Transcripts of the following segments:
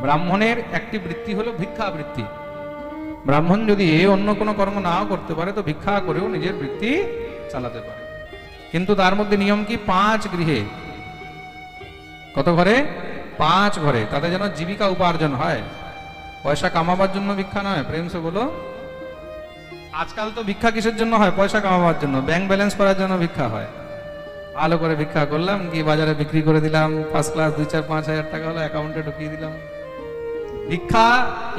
ব্রাহ্মণের একটি বৃত্তি হলো ভিক্ষা বৃত্তি। ব্রাহ্মণ যদি অন্য কোনো কর্ম নাও করতে পারে তো ভিক্ষা করেও নিজের বৃত্তি চালাতে পারে। কিন্তু তার মধ্যে নিয়ম কি, 5 গৃহে, কত ঘরে? 5 ঘরে, তাতে যেন জীবিকা উপার্জন হয়, পয়সা কামাবার জন্য ভিক্ষা নয়। প্রেম সে বলো। আজকাল তো ভিক্ষা কিসের জন্য হয়? পয়সা কামাবার জন্য, ব্যাংক ব্যালেন্স করার জন্য ভিক্ষা হয়। ভালো করে ভিক্ষা করলাম, কি বাজারে বিক্রি করে দিলাম, ফার্স্ট ক্লাস 2-4-5 হাজার টাকা হলো, অ্যাকাউন্টে ঢুকিয়ে দিলাম। ভিক্ষা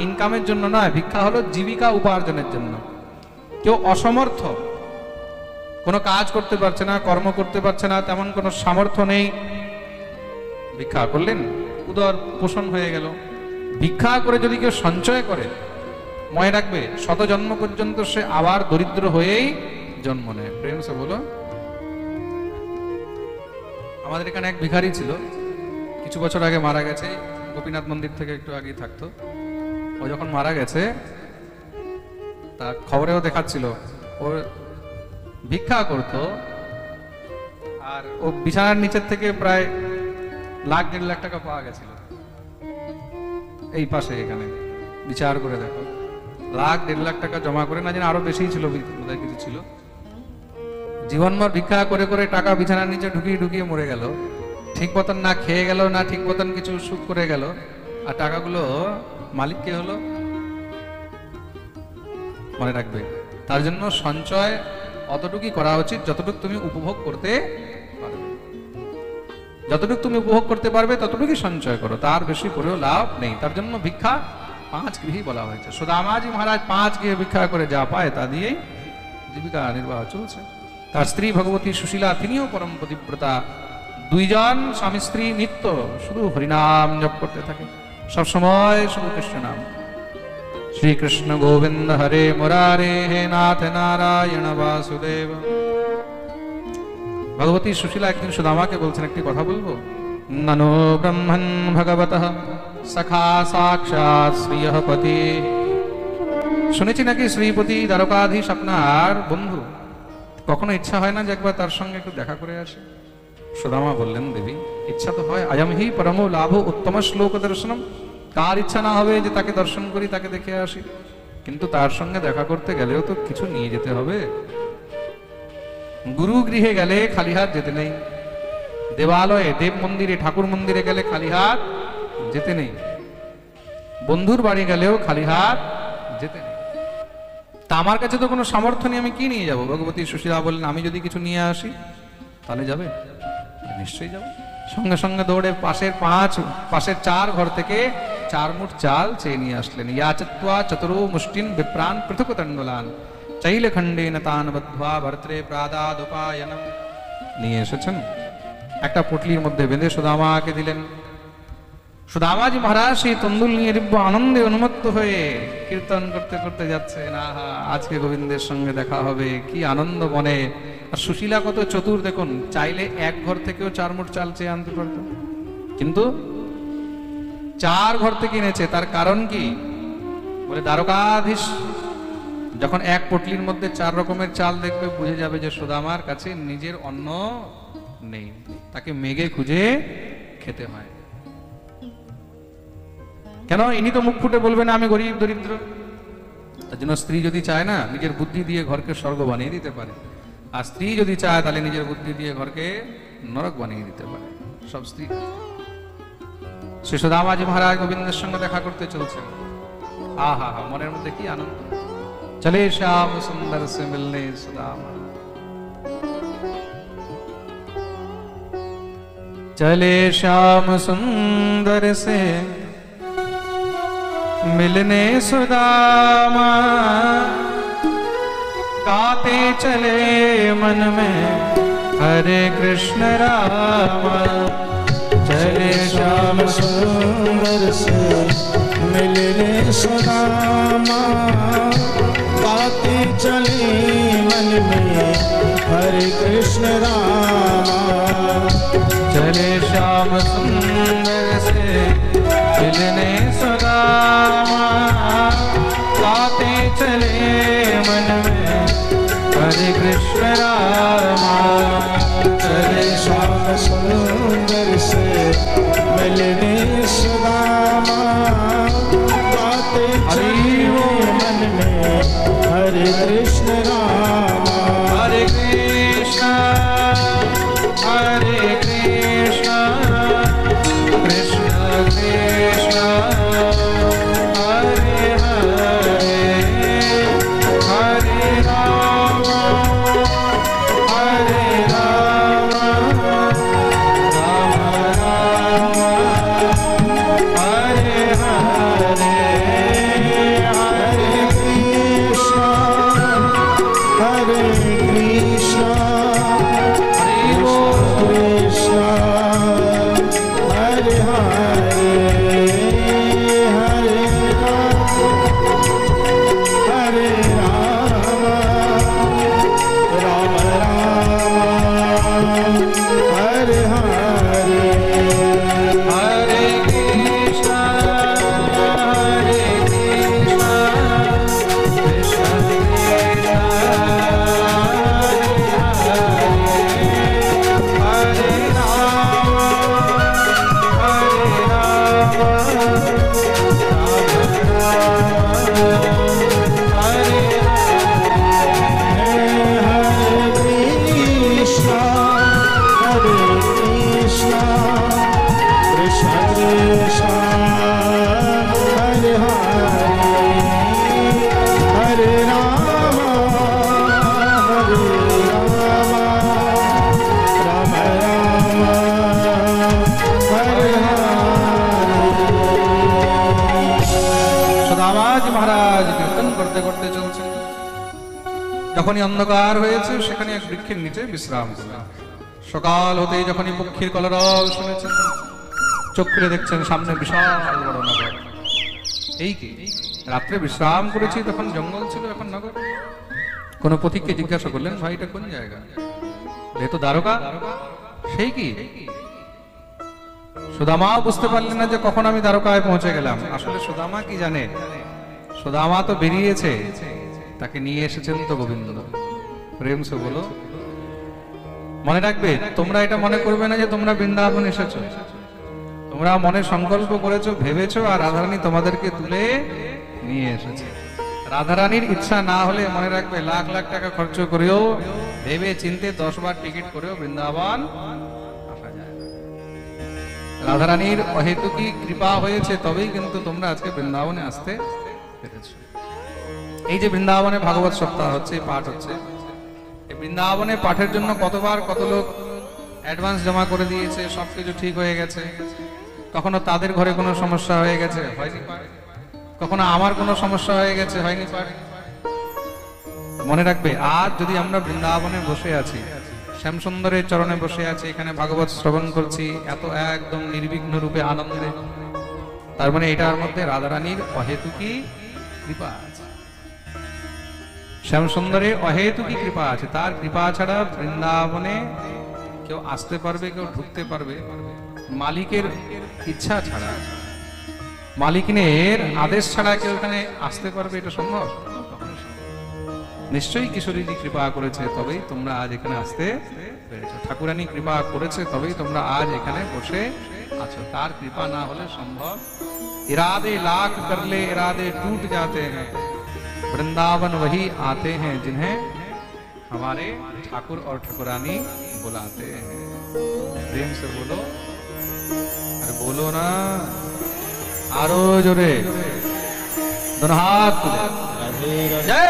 ইনকামের জন্য নয়, ভিক্ষা হলো জীবিকা উপার্জনের জন্য। কেউ অসমর্থ, কোনো কাজ করতে পারছে না, কর্ম করতে পারছে না, তেমন কোনো সামর্থ্য নেই, ভিক্ষা করলেন, উদর পোষণ হয়ে গেল। ভিক্ষা করে যদি কেউ সঞ্চয় করে, মনে রাখবে শত জন্ম পর্যন্ত সে আবার দরিদ্র হয়েই জন্ম নেয়। প্রেম সে বলো। আমাদের এখানে এক ভিখারি ছিল, কিছু বছর আগে মারা গেছে, গোপীনাথ মন্দির থেকে একটু আগেই থাকতো। ও যখন মারা গেছে, তার খবরেও দেখাচ্ছিল, ও ভিক্ষা করতো, আর ও বিছানার নিচের থেকে প্রায় 1-1.5 লাখ টাকা পাওয়া গেছিল। এই পাশে এখানে বিচার করে দেখো, 1-1.5 লাখ টাকা জমা করে, না জানি আরো বেশি ছিল, বোধহয় কিছু ছিল। জীবনভর ভিক্ষা করে করে টাকা বিছানার নিচে ঢুকিয়ে ঢুকিয়ে মরে গেল। ঠিক মতন না খেয়ে গেল, না ঠিক মতন কিছু সুখ করে গেল, আর টাকাগুলো মালিক কে হলো? মনে রাখবে, তার জন্য সঞ্চয় অতটুকুই করা উচিত যতটুকু তুমি উপভোগ করতে পারবে। যতটুকু তুমি উপভোগ করতে পারবে ততটুকুই সঞ্চয় করো, তার বেশি করেও লাভ নেই। তার জন্য ভিক্ষা 5 গৃহে বলা হয়েছে। সুদামাজি মহারাজ 5 গৃহে ভিক্ষা করে যা পায় তা দিয়েই জীবিকা নির্বাহ চলছে। তার স্ত্রী ভগবতী সুশীলা, তিনিও পরম পতিব্রতা। 2 জন স্বামী স্ত্রী নিত্য শুধু হরিনাম জপ করতে থাকে, সব সময় শুধু কৃষ্ণ নাম। শ্রীকৃষ্ণ গোবিন্দ হরে মুরারে, হে নাথ নারায়ণ বাসুদেব। ভগবতী সুশীলা একদিন সুদামাকে বলছেন, একটি কথা বলবো? ননো ব্রহ্মণ ভগবতঃ সখা সাক্ষাৎ শ্রীয়পতি। শুনেছি নাকি শ্রীপতি দ্বারকাধীশ আপনার বন্ধু, কখনো ইচ্ছা হয় না যে একবার তার সঙ্গে একটু দেখা করে আসে? সুদামা বললেন, দেবী ইচ্ছা তো হয়, আয়াম হি পরম লাভ উত্তম শ্লোক দর্শনম। কার ইচ্ছা না হবে যে তাকে দর্শন করি, তাকে দেখে আসি? কিন্তু তার সঙ্গে দেখা করতে গেলেও তো কিছু নিয়ে যেতে হবে। গুরু গৃহে গেলে খালি হাত যেতে নেই, দেবালয়ে দেব মন্দিরে ঠাকুর মন্দিরে গেলে খালি হাত যেতে নেই, বন্ধুর বাড়ি গেলেও খালি হাত যেতে নেই। তা আমার কাছে তো কোনো সামর্থ্য নেই, আমি কি নিয়ে যাব? ভগবতী সুশীলা বললেন, আমি যদি কিছু নিয়ে আসি তাহলে যাবে? নিশ্চয়ই যাবে। সঙ্গে সঙ্গে দৌড়ে পাশের 4 ঘর থেকে 4 মুঠ চাল চেয়ে নিয়ে আসলেন। ইয়াচত্বা চতুরো মুষ্টিন বিপ্রাণ পৃথক তণ্ডলান চাইলে খণ্ডেন তান বদ্ধা ভর্ত্রে প্রাদাদুপায়নম। নিয়ে এসেছেন, একটা পুটলির মধ্যে বেঁধে সুদামাকে দিলেন। সুদামাজি মহারাজ সেই তন্দুল নিয়ে দিব্য আনন্দে উন্মত্ত হয়ে কীর্তন করতে করতে যাচ্ছেন। আহা, আজকে গোবিন্দের সঙ্গে দেখা হবে, কি আনন্দ মনে। আর সুশীলা কত চতুর দেখুন, চাইলে 1 ঘর থেকেও 4 মুঠ চাল চেয়ে আনতে পারত, কিন্তু 4 ঘর থেকে এনেছে। তার কারণ কি? বলে দ্বারকাধীশ যখন এক পটলির মধ্যে 4 রকমের চাল দেখবে, বুঝে যাবে যে সুদামার কাছে নিজের অন্ন নেই, তাকে মেঘে খুঁজে খেতে হয়। কেন? ইনি তো মুখ ফুটে বলবেন আমি গরিব দরিদ্র। তার জন্য স্ত্রী যদি চায় না, নিজের বুদ্ধি দিয়ে ঘরকে স্বর্গ বানিয়ে দিতে পারে, আর স্ত্রী যদি চায় তাহলে নিজের বুদ্ধি দিয়ে ঘরকে নরক বানিয়ে দিতে পারে। সব স্ত্রী। শ্রী সুদামাজি মহারাজ গোবিন্দের সঙ্গে দেখা করতে চলছেন। আহা হা, মনের মধ্যে কি আনন্দ। চলে শ্যাম সুন্দর সে মিলনে সুদামা, চলে শ্যাম সুন্দর সে मिलने सुदामा, गाते चले मन में हरे कृष्ण रामा। चले श्याम सुंदर से मिलने सुदामा, गाते चले मन में हरे कृष्ण रामा। चले श्याम सुंदर से मिलने सुदामा, गाते चले मन में हरे कृष्ण रामा। चले श्याम सुंदर से मिलने सुदामा, সুদামাজি মহারাজ কীর্তন করতে করতে চলছেন। যখনই অন্ধকার হয়েছে সেখানে এক বৃক্ষের নিচে বিশ্রাম করলেন। সকাল হতেই যখনই পক্ষীর কলরব শুনেছেন, চোখ খুলে দেখছেন সামনে বিশাল বড় নগর। এই কি রাত্রে বিশ্রাম করেছি, তখন জঙ্গল ছিল, এখন নগর। কোন পথিককে জিজ্ঞাসা করলেন, ভাই এটা কোন জায়গা? এ তো দ্বারকা। সেই কি? সুদামা বুঝতে পারলেন না যে কখন আমি দ্বারকায় পৌঁছে গেলাম। আসলে সুদামা কি জানে? সুদামা তো বেরিয়েছে, তাকে নিয়ে এসেছেন তো গোবিন্দ। প্রেম সে বলো। মনে রাখবে, তোমরা এটা মনে করবে না যে তোমরা বৃন্দাবন এসেছো। তোমরা মনে সংকল্প করেছো, ভেবেছো, আর রাধারানী তোমাদেরকে তুলে নিয়ে এসেছে। রাধারানীর ইচ্ছা না হলে মনে রাখবে, লাখ লাখ টাকা খরচ করেও, ভেবে চিনতে 10 বার টিকিট করেও বৃন্দাবন আসা যায় না। রাধারানীর অহেতুকি কৃপা হয়েছে, তবেই কিন্তু তোমরা আজকে বৃন্দাবনে আসতে পেরেছো। এই যে বৃন্দাবনে ভাগবত সপ্তাহ হচ্ছে, পাঠ হচ্ছে, এই বৃন্দাবনে পাঠের জন্য কতবার কত লোক অ্যাডভান্স জমা করে দিয়েছে, সবকিছু ঠিক হয়ে গেছে। কখনো তাদের ঘরে কোনো সমস্যা হয়ে গেছে, হয়নি পারে। কখনো আমার কোনো সমস্যা হয়ে গেছে, হয়নি পারে। মনে রাখবে, আজ যদি আমরা বৃন্দাবনে বসে আছি, শ্যামসুন্দরের চরণে বসে আছি, এখানে ভাগবত শ্রবণ করছি, এত একদম নির্বিঘ্ন রূপে আনন্দে, তার মানে এটার মধ্যে রাধারানীর অহেতুকি কৃপা আছে। শ্যামসুন্দরের অহেতুকি কৃপা আছে। তার কৃপা ছাড়া বৃন্দাবনে কেউ আসতে পারবে, কেউ ঢুকতে পারবে মালিকের ইচ্ছা ছাড়া, মালিকের আদেশ ছাড়া কেউ এখানে আসতে পারবে? এটা সম্ভব? নিশ্চয়ই কিশোরীজি কৃপা করেছে, তবেই তোমরা আজ এখানে আসতে পেরেছো। ঠাকুরানী কৃপা করেছে, তবেই তোমরা আজ এখানে বসে আছো। তার কৃপা না হলে সম্ভব। इरादे लाख कर ले इरादे टूट जाते हैं, वृंदावन वही आते हैं जिन्हें हमारे ठाकुर और ठाकुरानी बुलाते हैं। प्रेम से बोलो, अरे बोलो ना, आरो जोरे, दोनों हाथ तुले। जय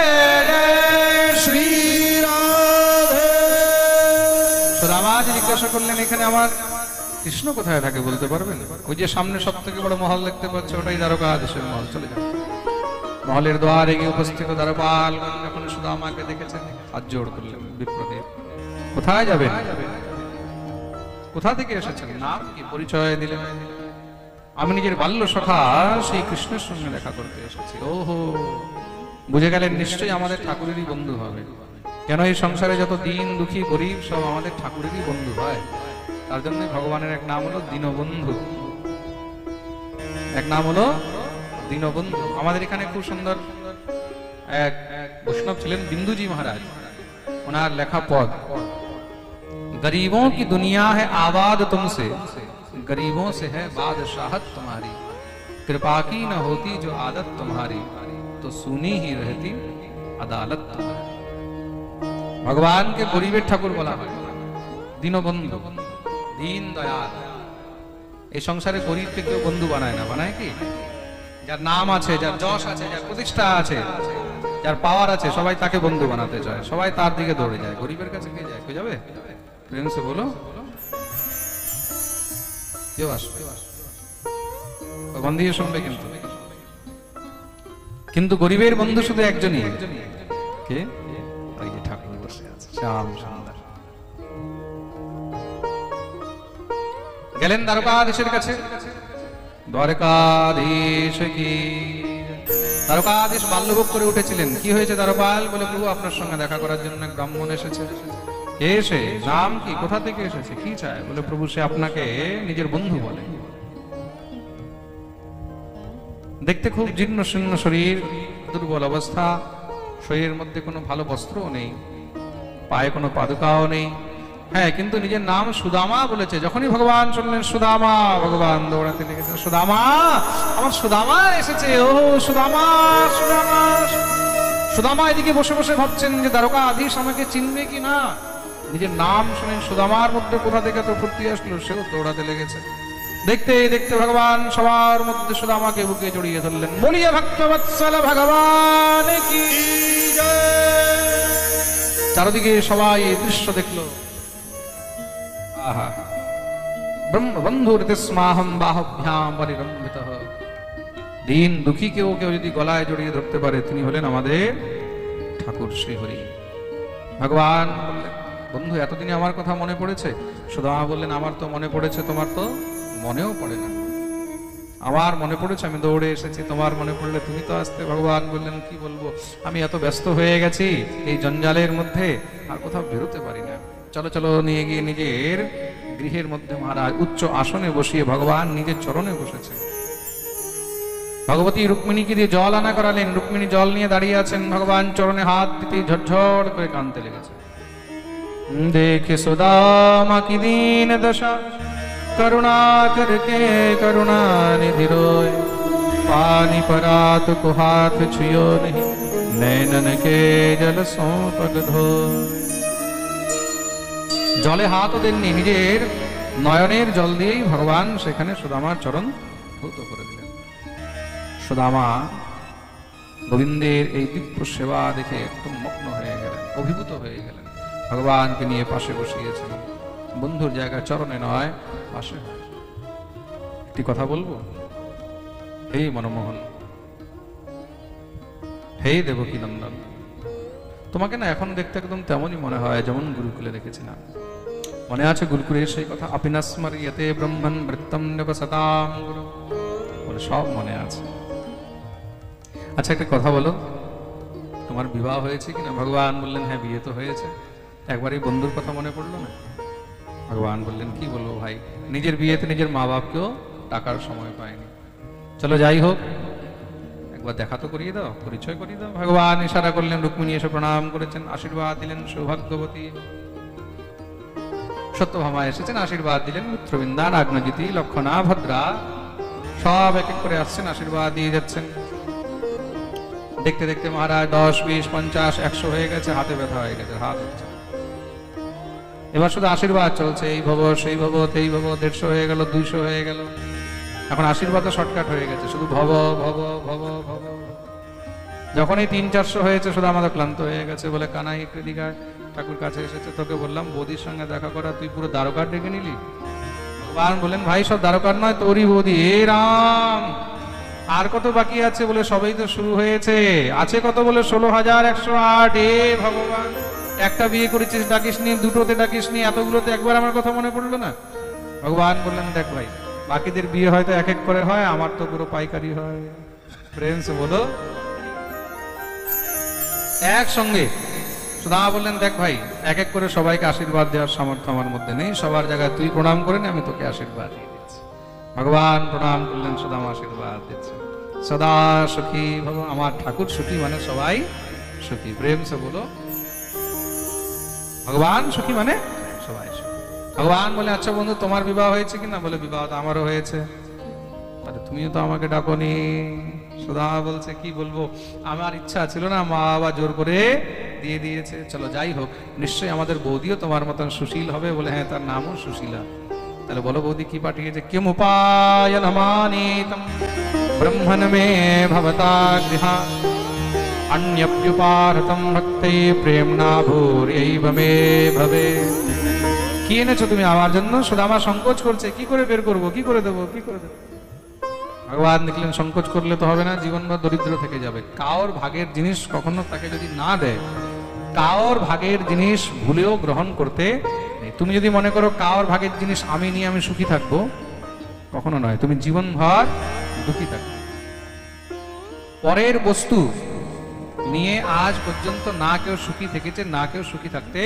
जय श्री राधे। सुदामा जी जिज्ञासा করলেন, এখানে আমার কৃষ্ণ কোথায় থাকে বলতে পারবেন? ওই যে সামনে সব থেকে বড় মহল দেখতে পাচ্ছ, ওটাই দ্বারকাধীশের মহল। চলে যান। মহলের দ্বারে গিয়ে উপস্থিত দ্বারপাল যখন সুদামাকে দেখেছেন, হাত জোড় করলেন, বিপ্রদেব কোথায় যাবেন? কোথা থেকে এসেছেন? নাম কি? পরিচয় দিলেন। আমি নিজের বাল্য সখা সেই কৃষ্ণের সঙ্গে দেখা করতে এসেছি। ওহো, বুঝে গেলেন নিশ্চয়ই আমাদের ঠাকুরেরই বন্ধু হবে। কেন এই সংসারে যত দিন দুঃখী গরিব সব আমাদের ঠাকুরেরই বন্ধু হয়। তার জন্য ভগবানের এক নাম হলো দীনবন্ধু, এক নাম হলো দীনবন্ধু। আমাদের এখানে খুব সুন্দর এক বৈষ্ণব ছিলেন বিন্দুজি মহারাজ, ওনার লেখা পদ, गरीबों की दुनिया है आबाद तुमसे, गरीबों से है बादशाहत तुम्हारी, कृपा की न होती जो आदत तुम्हारी, तो सुनी ही रहती अदालत तुम्हारी। भगवान के गरीबेर ठाकुर बोला है, दीनबंधु, दीन दयाल। এই সংসারে গরিবকে কেউ বন্ধু বানায় না, বানায় কি? যার নাম আছে, যার যশ আছে, যার প্রতিষ্ঠা আছে, যার পাওয়ার আছে, সবাই তাকে বন্ধু বানাতে চায়, সবাই তার দিকে দৌড়ে যায়। গরিবের কাছে কে যায়? কেউ যাবে? প্রেম সে বলো, কেউ আসবে? বন্ধু শুনবে কিন্তু, কিন্তু গরিবের বন্ধু শুধু একজনই। কে? ওই যে ঠাকুর বসে আছে, শ্যাম সুন্দর। গেলেন দ্বারকাধীশের কাছে। দ্বারকাধীশ কি? দ্বারকাধীশ বাল্যভোগ করে উঠেছিলেন। কি হয়েছে দ্বারপাল? বলে, প্রভু আপনার সঙ্গে দেখা করার জন্য এক ব্রাহ্মণ এসেছে। কে সে? নাম কি? কোথা থেকে এসেছে? কি চায়? বলে, প্রভু সে আপনাকে নিজের বন্ধু বলে। দেখতে খুব জীর্ণ শীর্ণ শরীর, দুর্বল অবস্থা, শরীরের মধ্যে কোনো ভালো বস্ত্রও নেই, পায়ে কোনো পাদুকাও নেই। হ্যাঁ, কিন্তু নিজের নাম সুদামা বলেছে। যখনই ভগবান শুনলেন সুদামা, ভগবান দৌড়াতে লেগেছেন, সুদামা, আমার সুদামা এসেছে। ও সুদামা, সুদামা। সুদামা এদিকে বসে বসে ভাবছেন যে দ্বারকাধীশ আমাকে চিনবে কি না। নিজের নাম শুনেন, সুদামার মধ্যে কোথা থেকে তো ফুর্তি আসলো, সেও দৌড়াতে লেগেছে। দেখতে দেখতে ভগবান সবার মধ্যে সুদামাকে বুকে জড়িয়ে ধরলেন। বলিয়ে ভক্তবৎসল ভগবান কি জয়। চারদিকে সবাই এই দৃশ্য দেখলো। ব্রহ্মবন্ধুর তিস্মাহম বাহভ্যাম পরিরম্ভিতঃ। দিন দুঃখী কেউ কেউ যদি গলায় জড়িয়ে ধরতে পারে তিনি হলেন আমাদের ঠাকুর শ্রীহরি। ভগবান বললেন, বন্ধু এতদিনে আমার কথা মনে পড়েছে? সুদামা বললেন, আমার তো মনে পড়েছে, তোমার তো মনেও পড়ে না। আমার মনে পড়েছে, আমি দৌড়ে এসেছি, তোমার মনে পড়লে তুমি তো আসতে। ভগবান বললেন, কি বলবো, আমি এত ব্যস্ত হয়ে গেছি এই জঞ্জালের মধ্যে, আর কোথাও বেরোতে পারি না। চলো চলো, নিয়ে গিয়ে নিজের গৃহের মধ্যে মহারাজ উচ্চ আসনে বসিয়ে ভগবান নিজের চরণে বসেছে। ভগবতী রুক্মিণীকে দিয়ে জল আনা করালেন। রুক্মিণী জল নিয়ে দাঁড়িয়ে আছেন, ভগবান চরণে হাত দিতে ঝরঝর করে কাঁদতে লেগেছে। দেখে সুদামা কি দীন দশা, करुणा करके करुणा निधि रोय, पानी परात को हाथ छुयो नहीं, नैनन के जल सो पग धोय। জলে হাতও দেননি, নিজের নয়নের জল দিয়েই ভগবান সেখানে সুদামার চরণ ধৌত করে দিলেন। সুদামা গোবিন্দের এই দিব্য সেবা দেখে একদম মগ্ন হয়ে গেলেন, অভিভূত হয়ে গেলেন। ভগবানকে নিয়ে পাশে বসিয়েছেন, বন্ধুর জায়গায় চরণে নয় পাশে। একটি কথা বলবো, হে মনমোহন, হে দেবকী নন্দন, তোমাকে না এখন দেখতে একদম তেমনই মনে হয় যেমন গুরুকুলে দেখেছিলাম। মনে আছে গুরুকুলের সেই কথা, আপিনাস্মর্যতে ব্রহ্মণ বৃত্তম নিবসতাম গুরু, বলে সব মনে আছে। আচ্ছা একটা কথা বলো, তোমার বিবাহ হয়েছে কিনা? ভগবান বললেন, হ্যাঁ বিয়ে তো হয়েছে। একবারই বন্ধুর কথা মনে পড়লো না? ভগবান বললেন, কি বলবো ভাই, নিজের বিয়েতে নিজের মা বাপকেও টাকার সময় পায়নি। চলো যাই হোক, একবার দেখা তো করিয়ে দাও, পরিচয় করিয়ে দাও। ভগবান ইশারা করলেন, রুক্মিণী এসে প্রণাম করেছেন, আশীর্বাদ দিলেন, সৌভাগ্যবতী। সত্যভামা এসেছেন, আশীর্বাদ দিলেন। মিত্রবৃন্দা, নাগ্নজিতি, লক্ষণা, ভদ্রা সব এক এক করে আসছেন, আশীর্বাদ দিয়ে যাচ্ছেন। দেখতে দেখতে মহারাজ 10, 20, 50, 100 হয়ে গেছে, হাতে ব্যথা হয়ে গেছে, হাত হচ্ছে। এবার শুধু আশীর্বাদ চলছে, এই ভব সেই ভব, এই ভব, 150 হয়ে গেল, 200 হয়ে গেল। এখন আশীর্বাদও শর্টকাট হয়ে গেছে, শুধু ভব ভব ভব ভব। যখন এই 300-400 হয়েছে, শুধু আমাদের ক্লান্ত হয়ে গেছে। বলে, কানাই একটু দিঘা ঠাকুর কাছে এসেছে, তোকে বললাম বৌদির সঙ্গে দেখা করা, তুই পুরো দ্বারকার ডেকে নিলি। ভগবান বলেন, ভাই সব দ্বারকার নয়, তোরই বৌদি। এ রাম, আর কত বাকি আছে? বলে, সবাই তো শুরু হয়েছে। আছে কত? বলে 16,108। এ ভগবান, একটা বিয়ে করেছিস ডাকিস নি, দুটোতে ডাকিস নি, এতগুলোতে একবার আমার কথা মনে পড়লো না? ভগবান বললেন, দেখ ভাই, বাকিদের বিয়ে হয়তো এক এক করে হয়, আমার তো পুরো পাইকারি হয়। ফ্রেন্ডস বলো একসঙ্গে। সুদামা বললেন, দেখ ভাই, এক এক করে সবাইকে আশীর্বাদ দেওয়ার সামর্থ্য আমার মধ্যে নেই, সবার জায়গায় তুই প্রণাম করে নে, আমি তোকে আশীর্বাদ দিয়ে দিচ্ছি। ভগবান প্রণাম করলেন, সুদামা আশীর্বাদ দিচ্ছে। সদা সুখী ভব, আমার ঠাকুর সুখী মানে সবাই সুখী। প্রেম সে বলো, ভগবান সুখী মানে সবাই সুখী। ভগবান বলে, আচ্ছা বন্ধু, তোমার বিবাহ হয়েছে কিনা? বলে, বিবাহ তো আমারও হয়েছে। তাহলে তুমিও তো আমাকে ডাকোনি। সুদামা বলছে, কি বলবো, আমার ইচ্ছা ছিল না, মা বাবা জোর করে দিয়ে দিয়েছে। চলো যাই হোক, নিশ্চয়ই আমাদের বৌদিও তোমার মতন সুশীল হবে। বলে, হ্যাঁ, তার নামও সুশীলা। তাহলে বলো বৌদি কি পাঠিয়েছে? কিম উপায়নমানিতম ব্রহ্মণ মে ভবতা গৃহা, অন্যপ্যুপারতম ভক্তৈ প্রেমনা ভূর্যৈব মে ভবে। কি এনেছো তুমি আমার জন্য? সুদামা সংকোচ করছে, কি করে বের করবো, কি করে দেবো, কি করে দেবো? ভগবান দেখলেন, সংকোচ করলে তো হবে না, জীবনভর দরিদ্র থেকে যাবে। কাওর ভাগের জিনিস কখনো তাকে যদি না দেয়, কাওর ভাগের জিনিস ভুলেও গ্রহণ করতে নেই। তুমি যদি মনে করো কাওর ভাগের জিনিস আমি নিয়ে আমি সুখী থাকবো, কখনো নয়, তুমি জীবনভর দুঃখী থাকবে। পরের বস্তু নিয়ে আজ পর্যন্ত না কেউ সুখী থেকেছে, না কেউ সুখী থাকতে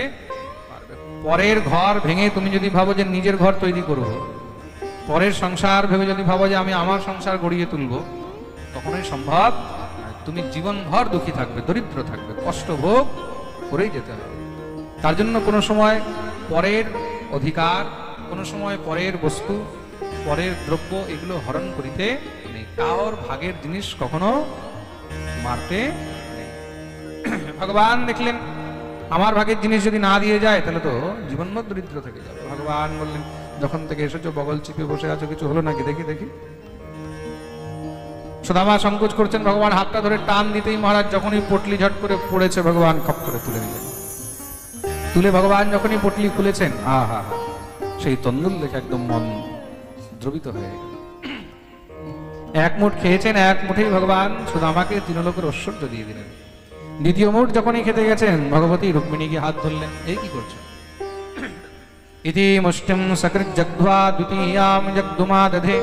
পারবে। পরের ঘর ভেঙে তুমি যদি ভাবো যে নিজের ঘর তৈরি করবো, পরের সংসার ভেবে যদি ভাবো যে আমি আমার সংসার গড়িয়ে তুলবো, কখনোই সম্ভব নয়। তুমি জীবনভর দুঃখী থাকবে, দরিদ্র থাকবে, কষ্ট ভোগ করেই যেতে হবে। তার জন্য কোনো সময় পরের অধিকার, কোনো সময় পরের বস্তু, পরের দ্রব্য, এগুলো হরণ করিতে নেই। কারোর ভাগের জিনিস কখনো মারতে নেই। ভগবান দেখলেন, আমার ভাগের জিনিস যদি না দিয়ে যায়, তাহলে তো জীবনভর দরিদ্র থেকে যাবে। ভগবান বললেন, যখন থেকে এসেছো বগল চিপে বসে আছো, কিছু হলো নাকি? দেখি দেখি। সুদামা সংকোচ করছেন, ভগবান হাতটা ধরে টান দিতেই মহারাজ যখনই পটলি ঝট করে পড়েছে, ভগবান খপ করে তুলে নিলেন। তুলে ভগবান যখনই পটলি খুলেছেন, আহা হা, সেই তন্দুল দেখে একদম মন দ্রবিত হয়ে গেল। এক মুঠ খেয়েছেন, এক মুঠেই ভগবান সুদামাকে তৃণলোকের ঐশ্বর্য দিয়ে দিলেন। দ্বিতীয় মুঠ যখনই খেতে গেছেন, ভগবতী রুক্মিণী গিয়ে হাত ধরলেন, এই কি করছো? ইতি মুষ্টিম সকৃত জগ্ধ্বা দ্বিতীয়াম জগ্ধুমা দধে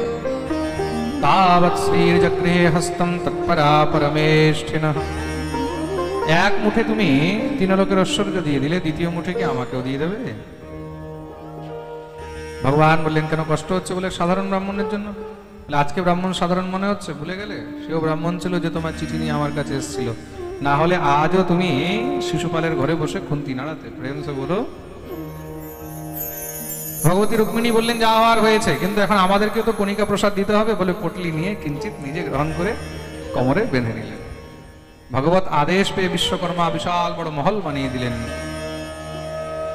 তাবৎ শ্রীর্জগ্রে হস্তম তৎপরা পরমেষ্ঠিনঃ। এক মুঠে তুমি তৃণলোকের ঐশ্বর্য দিয়ে দিলে, দ্বিতীয় মুঠে কি আমাকেও দিয়ে দেবে? ভগবান বললেন, কেন কষ্ট হচ্ছে? বলে সাধারণ ব্রাহ্মণের জন্য। আজকে ব্রাহ্মণ সাধারণ মনে হচ্ছে? ভুলে গেলে সেও ব্রাহ্মণ ছিল যে তোমার চিঠি নিয়ে আমার কাছে এসেছিল। না হলে আজও তুমি শিশুপালের ঘরে বসে খুন্তি নাড়াতে। প্রেম সে বলো। ভগবতী রুক্মিণী বললেন, যা হওয়ার হয়েছে, কিন্তু এখন আমাদেরকে তো কণিকা প্রসাদ দিতে হবে। বলে পটলি নিয়ে কিঞ্চিত নিজে গ্রহণ করে কোমরে বেঁধে নিলেন। ভগবত আদেশ পেয়ে বিশ্বকর্মা বিশাল বড় মহল বানিয়ে দিলেন।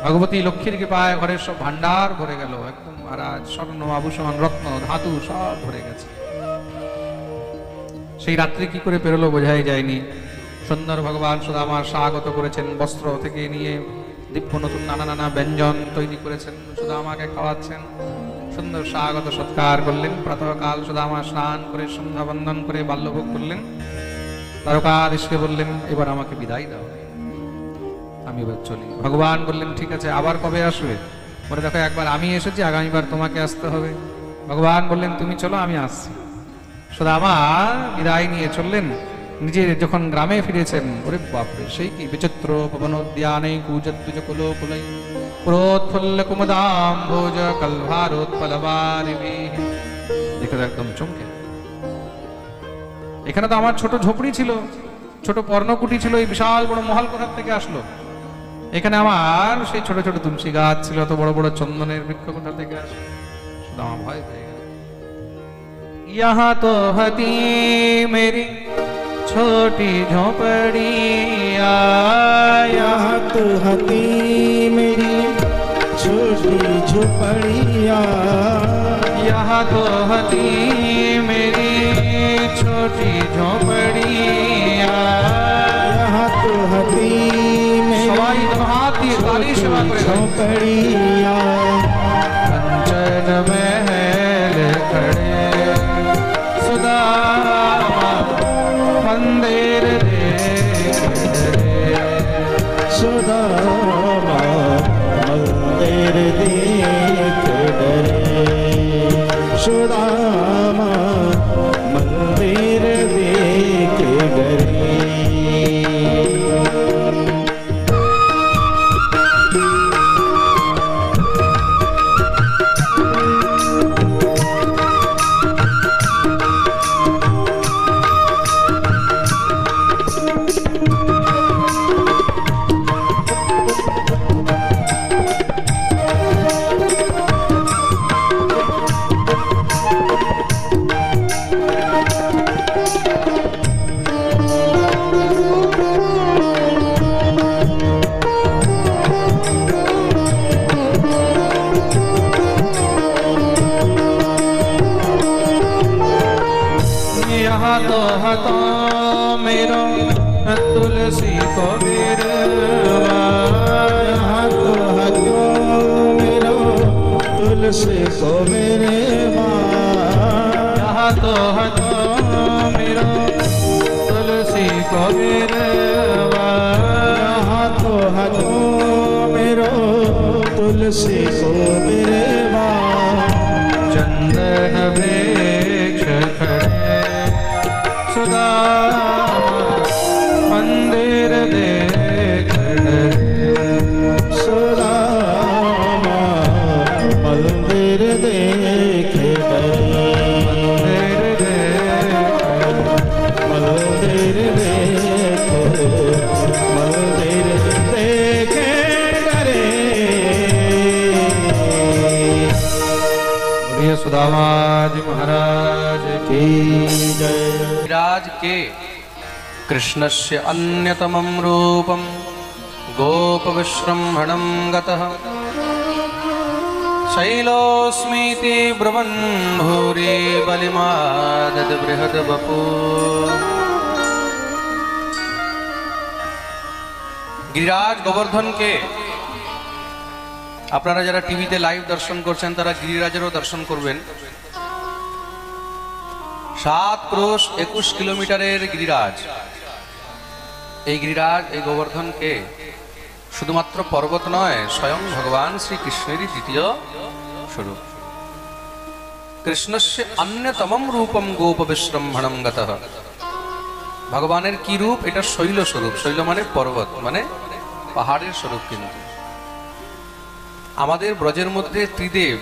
ভগবতী লক্ষ্মীর কৃপায় ঘরের সব ভান্ডার ভরে গেল, একদম মহারাজ স্বর্ণ আভূষণ রত্ন ধাতু সব ভরে গেছে। সেই রাত্রি কি করে পেরোলো বোঝাই যায়নি। সুন্দর ভগবান সুদামার স্বাগত করেছেন, বস্ত্র থেকে নিয়ে দিব্য নতুন নানা নানা ব্যঞ্জন তৈরি করেছেন, সুদামাকে খাওয়াচ্ছেন, সুন্দর স্বাগত সৎকার করলেন। প্রাতঃকাল সুদামা স্নান করে সন্ধ্যা বন্দন করে বাল্যভোগ করলেন। তারকাধীশকে বললেন, এবার আমাকে বিদায় দাও, আমি এবার চলি। ভগবান বললেন, ঠিক আছে, আবার কবে আসবে? বলে, দেখো একবার আমি এসেছি, আগামীবার তোমাকে আসতে হবে। ভগবান বললেন, তুমি চলো, আমি আসছি। সুদামা বিদায় নিয়ে চললেন। নিজের যখন গ্রামে ফিরেছেন, ওরে বাপরে, সেই কি বিচিত্র পবনোদ্যানে কুজদ্বিজ কুলো কুলাই প্রোৎফুল্ল কুমুদাম ভোজ কলভারোৎপলবারিভিঃ। দেখে তো একদম চমকে। এখানে তো আমার ছোট ঝোপড়ি ছিল, ছোট পর্ণকুটি ছিল, এই বিশাল বড় মহল কোথা থেকে আসলো? এখানে আমার সেই ছোট ছোট তুলসী গাছ ছিল, তো বড় বড় চন্দনের বৃক্ষ কোথা থেকে আসলো? সুদামা ভয় পেয়ে গেল। यहाँ तो हती मेरी छोटी झोपड़िया, यहाँ तो हती मेरी छोटी झोपड़िया, यहाँ तो हती मेरी छोटी झोपड़िया, यहाँ तो हती सवाई मेरी हाथ दिए ताली सेवा करे झोपड़िया, कंचन महल खड़े सुदामा मंदिर देख डरे, सुदामा मंदिर देख डरे, सुदामा मंदिर देख डरे। यहाँ तो हतो मेरो तुलसी को बिरवा, यहाँ तो हतो मेरो तुलसी को मेरे यहाँ तो हतो मेरो तुलसी को बिरवा, यहाँ तो हतो मेरो तुलसी को मेरे चंदन वृक्ष खड़े सुदामा मंदिर देख डरे, सुदामा मंदिर देख डरे, मंदिर देख मंदिर देख डरे। बोलिए सुदामा जी महाराज की जय। विराज के कृष्णस्य अन्यतमं रूपं गोपविश्रम्भणं गतः शैलोऽस्मीति ब्रुवन् भूरि बलिमादद बृहद्वपु। गिरिराज गोवर्धन के আপনারা যারা টিভিতে লাইভ দর্শন করছেন তারা গিরিরাজেরও দর্শন করবেন। 7 ক্রোশ 21 কিলোমিটারের গিরিরাজ। এই গিরিরাজ, এই গোবর্ধনকে শুধুমাত্র পর্বত নয়, স্বয়ং ভগবান শ্রীকৃষ্ণেরই দ্বিতীয় স্বরূপ। কৃষ্ণস্য অন্যতমম রূপম গোপ বিশ্রম্ভণম গতঃ। ভগবানের কি রূপ? এটা শৈল স্বরূপ। শৈল মানে পর্বত, মানে পাহাড়ের স্বরূপ। কিন্তু আমাদের ব্রজের মধ্যে ত্রিদেব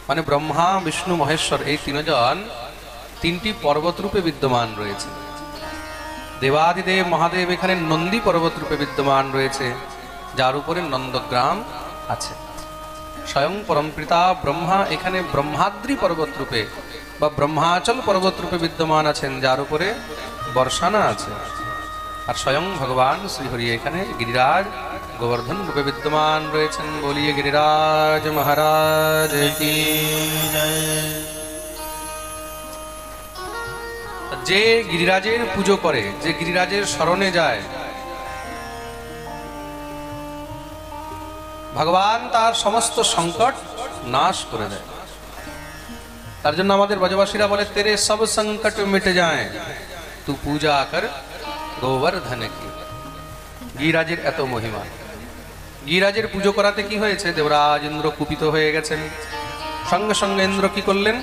মানে ব্রহ্মা, বিষ্ণু, মহেশ্বর, এই তিনজন তিনটি পর্বত রূপে বিদ্যমান রয়েছে। দেবাদিদেব মহাদেব এখানে নন্দী পর্বত রূপে বিদ্যমান রয়েছে, যার উপরে নন্দগ্রাম আছে। স্বয়ং পরমপিতা ব্রহ্মা এখানে ব্রহ্মাদ্রি পর্বত রূপে বা ব্রহ্মাচল পর্বত রূপে বিদ্যমান আছেন, যার উপরে বর্ষানা আছে। আর স্বয়ং ভগবান শ্রীহরি এখানে গিরিরাজ গোবর্ধন রূপে বিদ্যমান রয়েছেন। বলিয়ে গিরিরাজ মহারাজ কি জয়। যে গিরিরাজের পুজো করে, যে গিরিরাজের শরণে যায়, ভগবান তার সমস্ত সংকট নাশ করে দেয়। তার জন্য আমাদের ব্রজবাসীরা বলে, তেরে সব সংকট মিটে যায় তু পূজা কর গোবর্ধন কি। গিরিরাজের এত মহিমা। গিরিরাজের পুজো করাতে কি হয়েছে? দেবরাজ ইন্দ্র কুপিত হয়ে গেছেন। সঙ্গে সঙ্গে ইন্দ্র কি করলেন?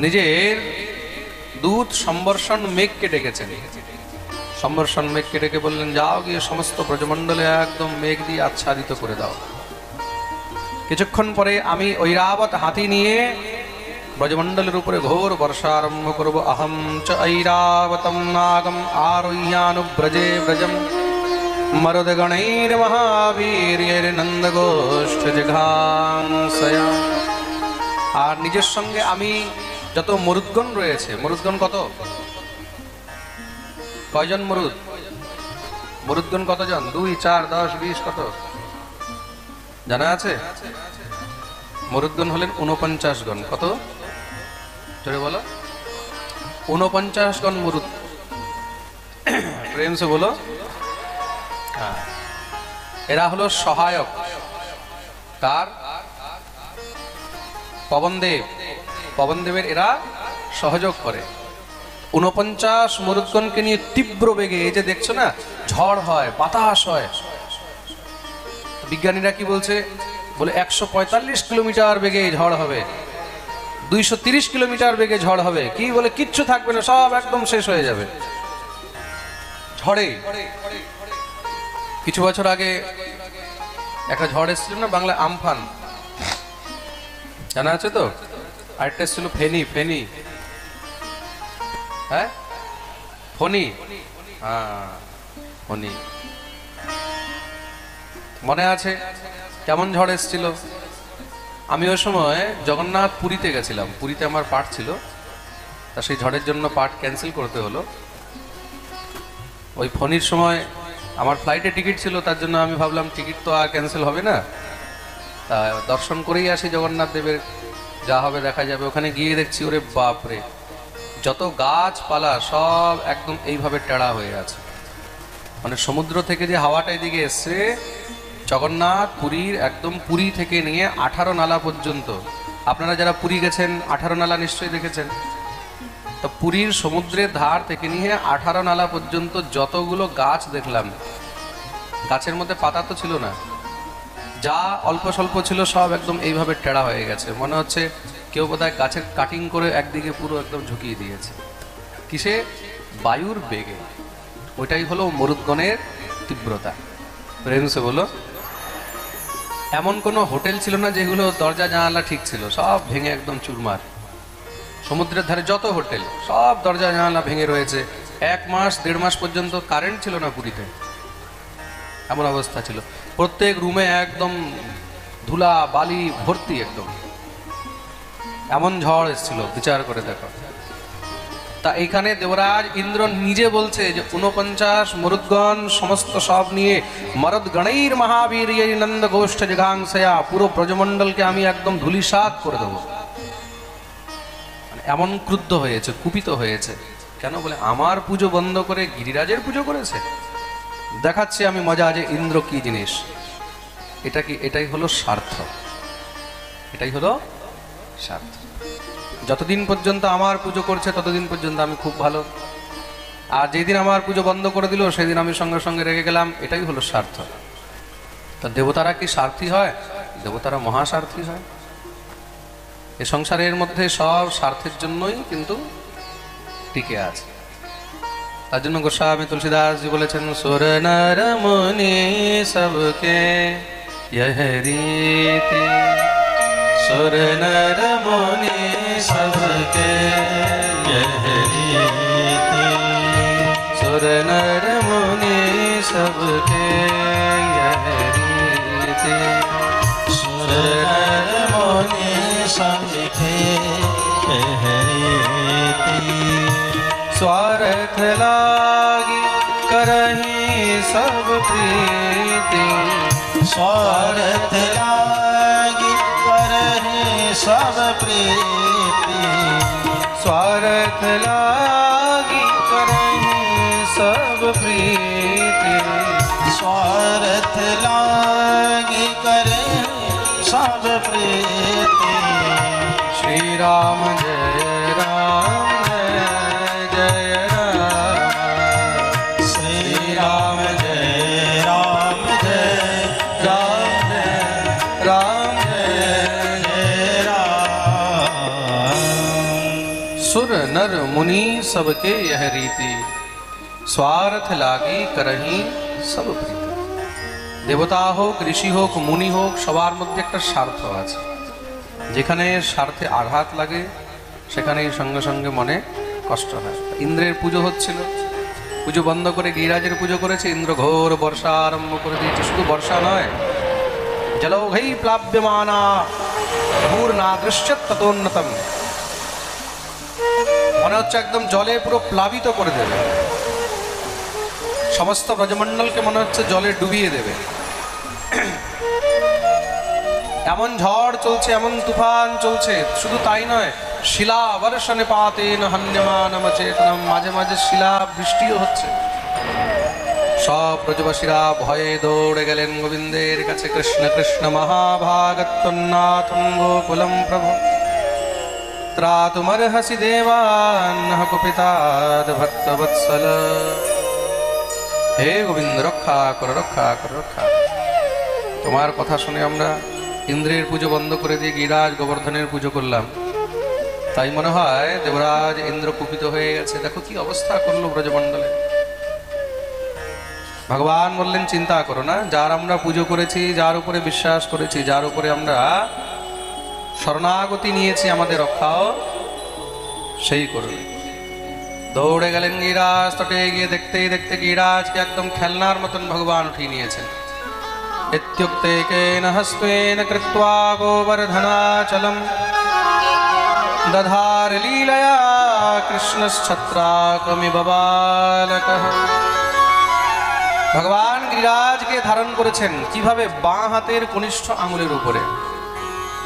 নিজের দূত সম্বর্ষণ মেঘকে ডেকেছেন। সম্বর্ষণ মেঘকে ডেকে বললেন, যাও গিয়ে সমস্ত ব্রজমণ্ডলে একদম মেঘ দিয়ে আচ্ছাদিত করে দাও। কিছুক্ষণ পরে আমি ঐরাবত হাতি নিয়ে ব্রজমণ্ডলের উপরে ঘোর বর্ষা আরম্ভ করব। অহম চ ঐরাবতম নাগম আরোহ্যানুব্রজে ব্রজম মরুদগণৈর মহাবীর্যের নন্দগোষ্ঠ জিঘাংসয়া। আর নিজের সঙ্গে আমি যত মরুদ্গণ রয়েছে, মরুদ্গণ কত? কয়জন মরুদ? মরুদ্গণ কতজন? 2, 4, 10, 20 কত জানা আছে? মরুদ্গণ হলেন 49 গণ। কত জোরে বলো? 49 গণ মরুদ। প্রেম সে বলো। হ্যাঁ, এরা হলো সহায়ক। তার পবনদেব, পবনদেবের এরা সহযোগ করে। 49 মরুদ্গণকে নিয়ে তীব্র বেগে, এই যে দেখছো না ঝড় হয়, বাতাস হয়। বিজ্ঞানীরা কি বলছে? বলে 145 কিলোমিটার বেগে ঝড় হবে, 230 কিলোমিটার বেগে ঝড় হবে। কি বলে? কিচ্ছু থাকবে না, সব একদম শেষ হয়ে যাবে ঝড়ে। কিছু বছর আগে একটা ঝড় এসেছিল না বাংলা, আমফান, জানা আছে তো? আরেকটা এসেছিল ফেনি। ফেনি, হ্যাঁ ফনি, হ্যাঁ ফনি। মনে আছে কেমন ঝড় এসেছিল? আমি ওই সময় জগন্নাথ পুরীতে গেছিলাম। পুরীতে আমার পাঠ ছিল, তা সেই ঝড়ের জন্য পাঠ ক্যান্সেল করতে হলো। ওই ফনির সময় আমার ফ্লাইটে টিকিট ছিল, তার জন্য আমি ভাবলাম টিকিট তো আর ক্যান্সেল হবে না, তা দর্শন করেই আসি জগন্নাথ দেবের, যা হবে দেখা যাবে। ওখানে গিয়ে দেখছি, ওরে বাপরে, যত গাছপালা সব একদম এইভাবে টেড়া হয়ে আছে। মানে সমুদ্র থেকে যে হাওয়াটা এদিকে এসছে, জগন্নাথ পুরীর একদম পুরী থেকে নিয়ে 18 নালা পর্যন্ত, আপনারা যারা পুরী গেছেন 18 নালা নিশ্চয়ই দেখেছেন। তো পুরীর সমুদ্রের ধার থেকে নিয়ে 18 নালা পর্যন্ত যতগুলো গাছ দেখলাম, গাছের মধ্যে পাতা তো ছিল না, যা অল্প স্বল্প ছিল সব একদম এইভাবে টেড়া হয়ে গেছে। মনে হচ্ছে কেউ বোধহয় গাছের কাটিং করে একদিকে পুরো একদম ঝুঁকিয়ে দিয়েছে। কিসে? বায়ুর বেগে। ওইটাই হলো মরুদ্গণের তীব্রতা। প্রেমসে বলো। এমন কোনো হোটেল ছিল না যেগুলো দরজা জানালা ঠিক ছিল, সব ভেঙে একদম চুরমার। সমুদ্রের ধারে যত হোটেল সব দরজা জানালা ভেঙে রয়েছে। 1 মাস 1.5 মাস পর্যন্ত কারেন্ট ছিল না পুরীতে, এমন অবস্থা ছিল। প্রত্যেক রুমে একদম ধুলা বালি ভর্তি, একদম এমন ঝড় এসেছিল, বিচার করে দেখো। তা এইখানে দেবরাজ ইন্দ্র নিজে বলছে যে 49 মরুদ্গণ সমস্ত সব নিয়ে মরুদ্গণৈর মহাবীর নন্দ গোষ্ঠ জিঘাংসয়া, পুরো ব্রজমণ্ডলকে আমি একদম ধূলিসাৎ করে দেবো। এমন ক্রুদ্ধ হয়েছে, কুপিত হয়েছে। কেন? বলে আমার পুজো বন্ধ করে গিরিরাজের পুজো করেছে। দেখাচ্ছি আমি মজা যে ইন্দ্র কি জিনিস। এটা কি? এটাই হলো স্বার্থ, এটাই হলো স্বার্থ। যতদিন পর্যন্ত আমার পুজো করছে ততদিন পর্যন্ত আমি খুব ভালো, আর যেদিন আমার পুজো বন্ধ করে দিল সেদিন আমি সঙ্গে সঙ্গে রেগে গেলাম, এটাই হলো স্বার্থ। তা দেবতারা কি স্বার্থী হয়? দেবতারা মহাস্বার্থী হয়। এ সংসারের মধ্যে সব স্বার্থের জন্যই কিন্তু টিকে আছে। তার জন্য গোস্বামী তুলসীদাসজি বলেছেন, সুর নর মুনি সবকে यह रीति, सुर नर मुनि सबके यह रीति, सुर नर मुनि सबके यह रीति, सुर नर मुनि सबके यह रीति, स्वार्थ लागी करहि सब प्रीति, स्वार्थ लागी करहि सब प्रीति, स्वार्थ लागी करहि सब प्रीति, स्वार्थ लागी करहि सब प्रीति, श्री राम जय राम जय जय राम, श्री राम जय राम जय राम राम जय राम। सुर नर मुनि सबके यह रीति, स्वार्थ लागी करहि सब प्रीति। দেবতা হোক, ঋষি হোক, মুনি হোক, সবার মধ্যে একটা স্বার্থ আছে। যেখানে স্বার্থে আঘাত লাগে সেখানেই সঙ্গে সঙ্গে মনে কষ্ট হয়। ইন্দ্রের পুজো হচ্ছিল, পুজো বন্ধ করে গিরিরাজের পুজো করেছে, ইন্দ্র ঘোর বর্ষা আরম্ভ করে দিয়েছে। শুধু বর্ষা নয়, জলৌঘৈ প্লাব্যমানা ভূর্না দৃশ্যত ততোন্নতম, মনে হচ্ছে একদম জলে পুরো প্লাবিত করে দেবে, সমস্ত ব্রজমণ্ডলকে মনে হচ্ছে জলে ডুবিয়ে দেবে। এমন ঝড় চলছে, এমন তুফান চলছে। শুধু তাই নয়, শিলা বর্ষণে পাতেন হন্যমানম চেতনম, মাঝে মাঝে শিলা বৃষ্টিও হচ্ছে। সব ব্রজবাসীরা ভয়ে দৌড়ে গেলেন গোবিন্দের কাছে। কৃষ্ণ কৃষ্ণ মহাভাগত্তন্নাথং গোকুলম প্রভু, ত্রাতুমর্হসি দেবান কুপিতাদ ভক্তবৎসল। হে গোবিন্দ, রক্ষা করো, রক্ষা করো, রক্ষা। তোমার কথা শুনে আমরা ইন্দ্রের পুজো বন্ধ করে দিয়ে গিরিরাজ গোবর্ধনের পুজো করলাম। তাই মনে হয় দেবরাজ ইন্দ্র কুপিত হয়ে গেছে। দেখো কি অবস্থা করলো ব্রজমণ্ডলে। ভগবান বললেন, চিন্তা করো না, যার আমরা পুজো করেছি, যার উপরে বিশ্বাস করেছি, যার উপরে আমরা শরণাগতি নিয়েছি, আমাদের রক্ষাও সেই করবে। দৌড়ে গেলেন গিরিরাজ তটে, গিয়ে দেখতেই দেখতে গিরিরাজকে একদম খেলনার মতন ভগবান উঠিয়ে নিয়েছেন। ইত্যুক্তে কেন হস্তেন কৃত্বা গোবর্ধনাচলম, দধার লীলয়া কৃষ্ণশ্ছত্রাকমিব বালকঃ। ভগবান গিরিরাজকে ধারণ করেছেন কিভাবে? বাঁ হাতের কনিষ্ঠ আঙুলের উপরে।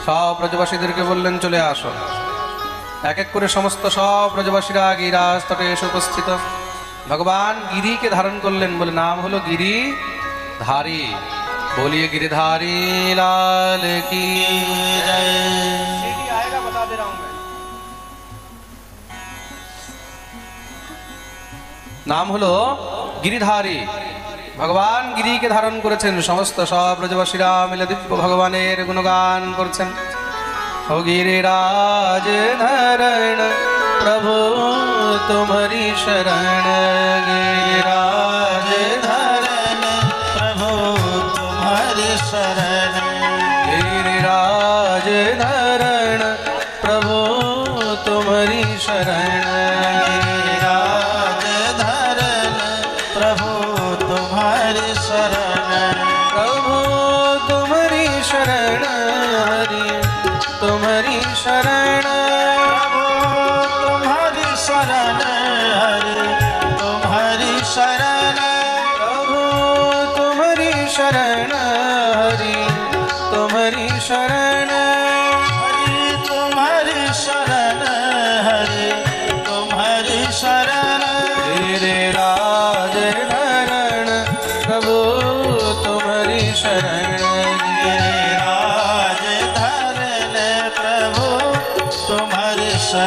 সব ব্রজবাসীদেরকে বললেন, চলে আসো। এক এক করে সমস্ত সব ব্রজবাসীরা গিরিরাজ তটে এসে উপস্থিত। ভগবান গিরিকে ধারণ করলেন, বলে নাম হলো গিরিধারী। बोलिए गिरिधारी लाल की जय। आएगा बता दे रहा हूं मैं। नाम হলো গিরিধারী। ভগবান গিরিকে ধারণ করেছেন। সমস্ত সব ব্রজবাসীরা মিলে দিব্য ভগবানের গুণগান করছেন। ও गिरिराज धरण प्रभु तुम्हारी शरण, गिरिराज धरण प्रभु तुम्हारी शरण, गिरिराज धरण प्रभु तुम्हारी शरण, गिरिराज धरण प्रभु तुम्हारी शरण, प्रभु तुम्हारी शरण, हरि तुम्हारी शरण, प्रभु तुम्हारी शरण, हरि तुम्हारी शरण, प्रभु तुम्हारी शरण, हरि तुम्हारी शरण, हरि तुम्हारी शरण, हरि तुम्हारी शरण, गिरिराज धरण प्रभु तुम्हारी शरण, गिरिराज धरण प्रभु तुम्हारी शरण,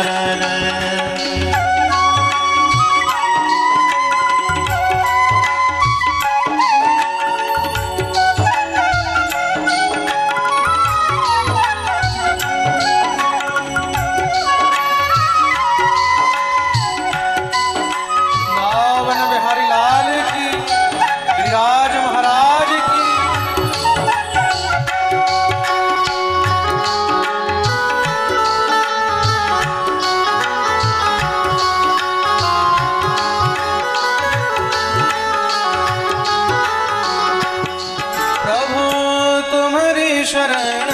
शरण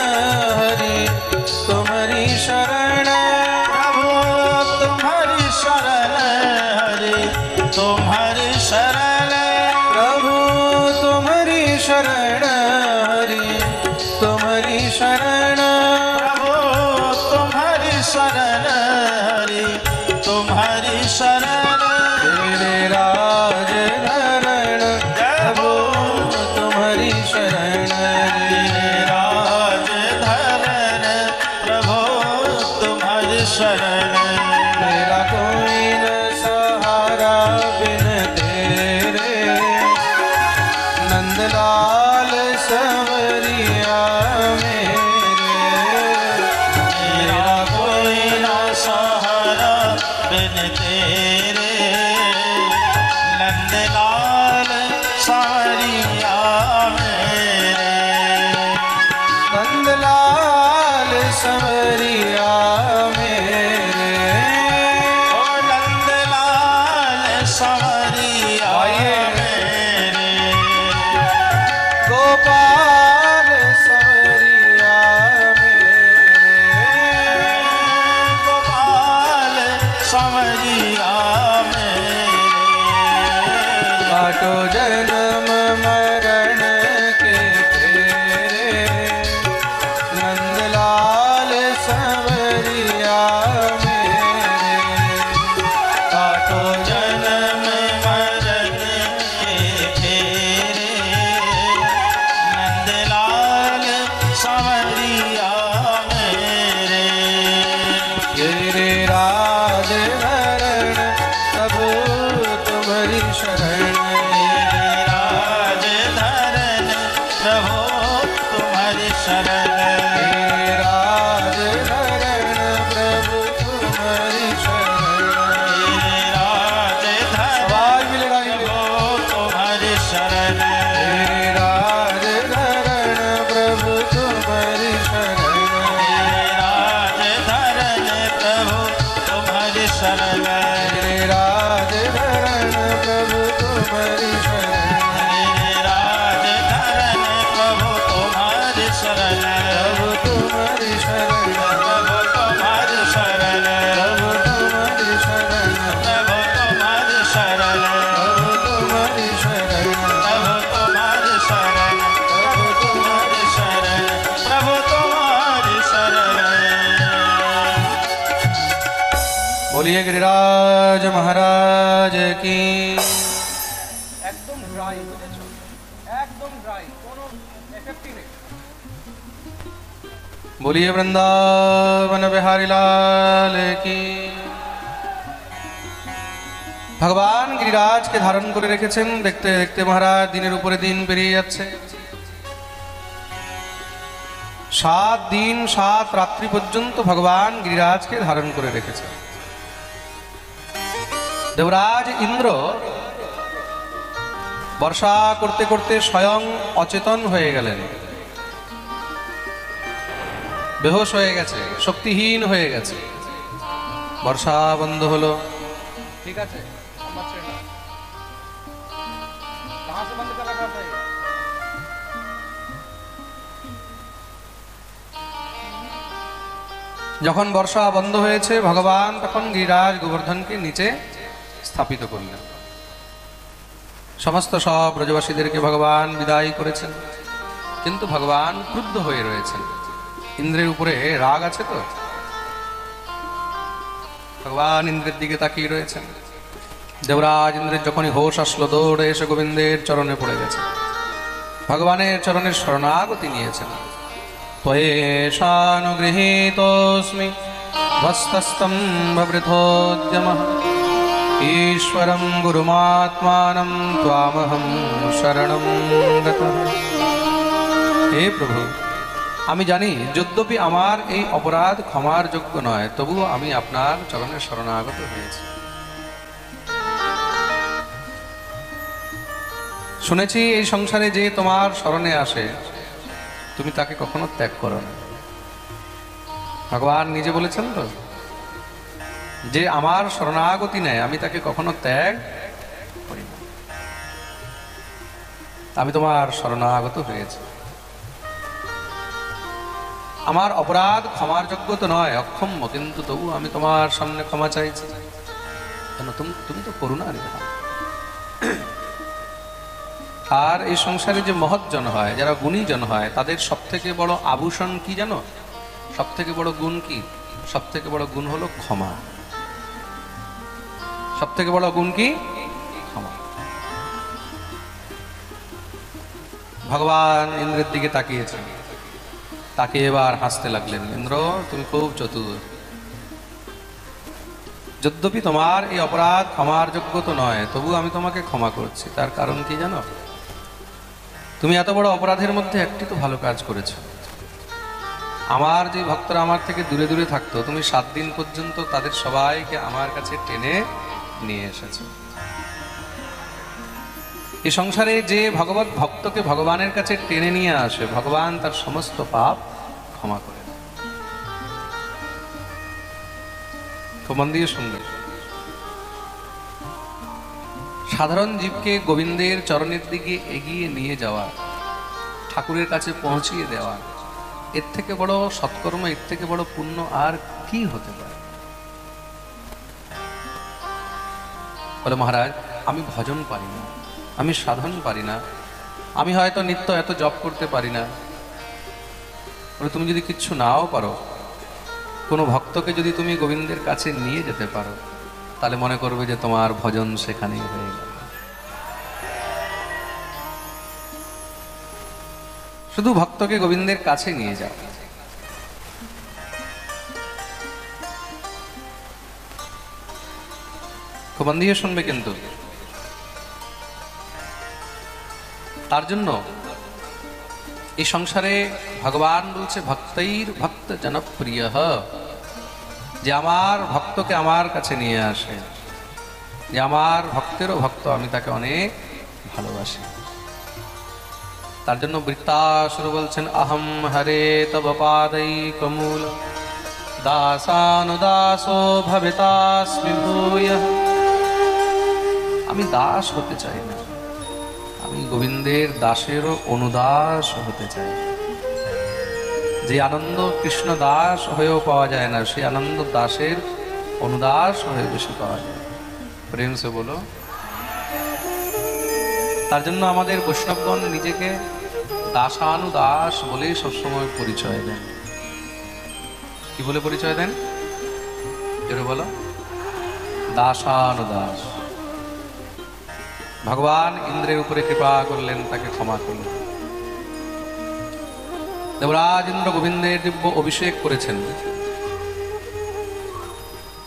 हरि तुम्हारी शरण प्रभु तुम्हारी शरण हरि तुम्हारी शरण प्रभु तुम्हारी शरण हरि तुम्हारी शरण प्रभु तुम्हारी शरण हरि तुम्हारी शरण तेरे राज धरण प्रभु तुम्हारी शरण राज धरण प्रभु तुम्हारी शरण मेरा कोई न सहारा बिन तेरे नंदलाल सवरिया मेरा कोई ना सहारा बिन तेरे नंदलाल सारिया मेरे नंदलाल सवरिया मेरे ओ नंदलाल सारिया मेरे गोपाल सवरिया मेरे गोपाल सावरिया मेरे काटो जन्म मरण के तेरे नंदलाल सवरिया मेरे काटो जन्म मरण के फेरे नंदलाल सावरिया मेरे तेरे राज धरण प्रभु तुम्हारी शरण राज धरण प्रभु तुम्हारी शरण तेरे राज धरण प्रभु तुम्हारी शरण राज धरण आवाज भी लगाई प्रभु तुम्हारी शरण तेरे राज धरण प्रभु तुम्हारी शरण राज धरण प्रभु तुम्हारी शरण तेरे राज धरण प्रभु तुम्हारी शरण राज धरण प्रभु तुम्हारी शरण प्रभु तुम्हारी शरण प्रभु तुम्हारी शरण प्रभु तुम्हारी शरण प्रभु तुम्हारी शरण प्रभु तुम्हारी शरण प्रभु तुम्हारी शरण प्रभु तुम्हारी शरण प्रभु तुम्हारी शरण बोलिए गिरिराज महाराज की একদম ড্রাই, বুঝেছো? একদম ড্রাই, কোনো এফেক্টই নেই। बोलिए वृंदावन बिहारी लाल की ভগবান গিরিরাজকে ধারণ করে রেখেছেন। দেখতে দেখতে মহারাজ দিনের উপরে দিন পেরিয়ে যাচ্ছে। 7 দিন 7 রাত্রি পর্যন্ত ভগবান গিরিরাজকে ধারণ করে রেখেছেন। দেবরাজ ইন্দ্র বর্ষা করতে করতে স্বয়ং অচেতন হয়ে গেলেন, বেহোশ হয়ে গেছে, শক্তিহীন হয়ে গেছে। বর্ষা বন্ধ হলো। ঠিক আছে, আমার ছেলে कहाँ से बंद करा पड़ता है? যখন বর্ষা বন্ধ হয়েছে ভগবান তখন গিরিরাজ গোবর্ধনকে নিচে স্থাপিত করলেন। সমস্ত সব ব্রজবাসীদেরকে ভগবান বিদায় করেছেন, কিন্তু ভগবান ক্রুদ্ধ হয়ে রয়েছেন। ইন্দ্রের উপরে রাগ আছে তো, ভগবান ইন্দ্রের দিকে তাকিয়ে রয়েছেন। দেবরাজ ইন্দ্রের যখনই হোশ আসলো দৌড়ে এসে গোবিন্দের চরণে পড়ে গেছে, ভগবানের চরণের শরণাগতি নিয়েছেন। त्वयेषानुगृहीतोऽस्मि ध्वस्तस्तम्भवृथोद्यमः ईश्वरं गुरुमात्मानं त्वामहं शरणं गतः। হে প্রভু, আমি জানি যদ্যপি আমার এই অপরাধ ক্ষমার যোগ্য নয়, তবুও আমি আপনার চরণে শরণাগত হয়েছি। শুনেছি এই সংসারে যে তোমার শরণে আসে তুমি তাকে কখনো ত্যাগ করো না। ভগবান নিজে বলেছেন তো, যে আমার শরণাগতি নেয় আমি তাকে কখনো ত্যাগ করি না। আমি তোমার শরণাগত হয়েছি। আমার অপরাধ ক্ষমার যোগ্য তো নয়, অক্ষম্য, কিন্তু তবু আমি তোমার সামনে ক্ষমা চাইছি, কেন তুমি তো করুণা নিধান। আর এই সংসারে যে মহৎজন হয়, যারা গুণীজন হয়, তাদের সব থেকে বড় আভূষণ কি জানো? সব থেকে বড় গুণ কি? সব থেকে বড় গুণ হলো ক্ষমা। সব থেকে বড় গুণ কি? ক্ষমা। ভগবান ইন্দ্রের দিকে তাকিয়েছেন, তাকে এবার হাসতে লাগলেন। ইন্দ্র, তুমি খুব চতুর। যদ্যপি তোমার এই অপরাধ ক্ষমার যোগ্য তো নয়, তবু আমি তোমাকে ক্ষমা করছি। তার কারণ কি জানো? তুমি এত বড় অপরাধের মধ্যে একটি তো ভালো কাজ করেছো। আমার যে ভক্তরা আমার থেকে দূরে দূরে থাকতো, তুমি 7 দিন পর্যন্ত তাদের সবাইকে আমার কাছে টেনে নিয়ে এসেছো। এই সংসারে যে ভগবত ভক্তকে ভগবানের কাছে টেনে নিয়ে আসে, ভগবান তার সমস্ত পাপ ক্ষমা করে দেন। খুব মন দিয়ে শুনবে। সাধারণ জীবকে গোবিন্দের চরণের দিকে এগিয়ে নিয়ে যাওয়া, ঠাকুরের কাছে পৌঁছিয়ে দেওয়া, এর থেকে বড় সৎকর্ম, এর থেকে বড় পুণ্য আর কি হতে পারে? বলে, মহারাজ, আমি ভজন পারি না, আমি সাধন পারি না, আমি হয়তো নিত্য এত জপ করতে পারি না। বলে, তুমি যদি কিচ্ছু নাও পারো, কোনো ভক্তকে যদি তুমি গোবিন্দের কাছে নিয়ে যেতে পারো, তাহলে মনে করবে যে তোমার ভজন সেখানেই হয়ে গেল। শুধু ভক্তকে গোবিন্দের কাছে নিয়ে যাও। খুব মন দিয়ে শুনবে কিন্তু। তার জন্য এই সংসারে ভগবান বলছে ভক্তৈর ভক্ত জনপ্রিয়, যে আমার ভক্তকে আমার কাছে নিয়ে আসে, যে আমার ভক্তেরও ভক্ত, আমি তাকে অনেক ভালোবাসি। তার জন্য বৃত্তাসুর বলছেন, অহম হরে তব পাদৈ কমূল দাসানুদাসো ভবিতাস্মি ভূয়ঃ। আমি দাস হতে চাই না, আমি গোবিন্দের দাসেরও অনুদাস হতে চাই। যে আনন্দ কৃষ্ণ দাস হয়েও পাওয়া যায় না, সেই আনন্দ দাসের অনুদাস হয়ে বেশি পাওয়া যায়। প্রেম সে বলো। তার জন্য আমাদের বৈষ্ণবগণ নিজেকে দাসানুদাস বলেই সবসময় পরিচয় দেন। কি বলে পরিচয় দেন? জোরে বলো। দাসানুদাস। ভগবান ইন্দ্রের উপরে কৃপা করলেন, তাকে ক্ষমা করলেন। দেবরাজ ইন্দ্র গোবিন্দের দিব্য অভিষেক করেছেন।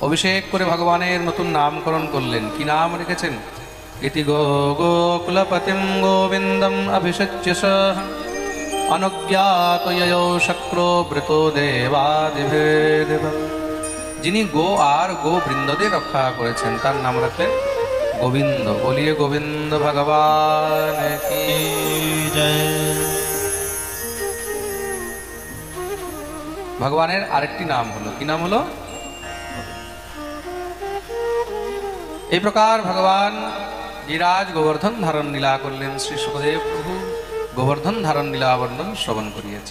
অভিষেক করে ভগবানের নতুন নামকরণ করলেন। কি নাম রেখেছেন? ইতি গোকুলপতিম গোবিন্দম অভিষিচ্য সহ অনুজ্ঞাত ইয়ো শক্রো বৃতো দেবাদিভেদেব। যিনি গো আর গো বৃন্দদের রক্ষা করেছেন, তার নাম রাখলেন গোবিন্দ। বলিয়ে গোবিন্দ ভগবান কি জয়। ভগবানের আরেকটি নাম হলো, কি নাম হলো? এই প্রকার ভগবান গিরিরাজ গোবর্ধন ধারণ লীলা করলেন। শ্রী সুখদেব প্রভু গোবর্ধন ধারণ লীলা বর্ণন শ্রবণ করিয়েছেন।